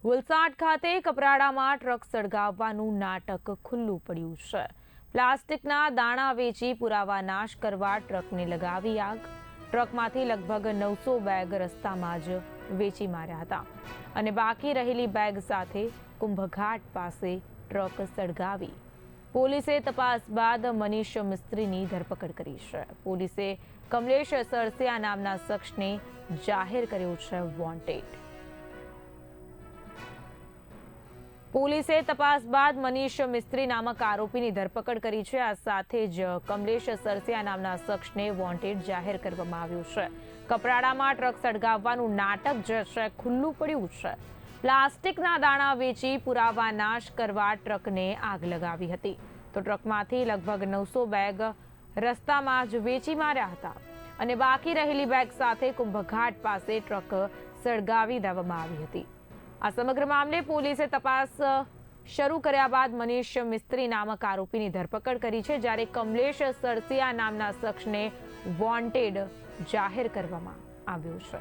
વલસાડ ખાતે કપરાડામાં ટ્રક સળગાવવાનું નાટક ખુલ્લું પડ્યું છે। પ્લાસ્ટિકના દાણા વેચી પુરાવા નાશ કરવા ટ્રકને લગાવી આગ। ટ્રકમાંથી લગભગ 900 બેગ રસ્તામાં જ વેચી માર્યા હતા અને બાકી રહેલી બેગ સાથે કુંભઘાટ પાસે ટ્રક સળગાવી। પોલીસે તપાસ બાદ મનીષ મિસ્ત્રીની ધરપકડ કરી છે। પોલીસે કમલેશ સરસિયા નામના શખ્સને જાહેર કર્યો છે વોન્ટેડ। પોલીસે તપાસ બાદ મનીષ મિસ્ત્રી નામક આરોપીની ધરપકડ કરી છે। આ સાથે જ કમલેશ સરસિયા નામના શખ્સને વોન્ટેડ જાહેર કરવામાં આવ્યું છે। કપરાડામાં ટ્રક સળગાવવાનું નાટક જે છે ખુલ્લું પડ્યું છે। પ્લાસ્ટિકના દાણા વેચી પુરાવા નાશ કરવા ટ્રકને આગ લગાવી હતી તો ટ્રકમાંથી લગભગ 900 બેગ રસ્તામાં જ વેચી માર્યા હતા અને બાકી રહેલી બેગ સાથે કુંભઘાટ પાસે ટ્રક સળગાવી દેવામાં આવી હતી। આ સમગ્ર મામલે પોલીસે તપાસ શરૂ કર્યા બાદ મનીષ મિસ્ત્રી નામક આરોપીની ધરપકડ કરી છે, જ્યારે કમલેશ સરસિયા નામના શખ્સને વોન્ટેડ જાહેર કરવામાં આવ્યો છે।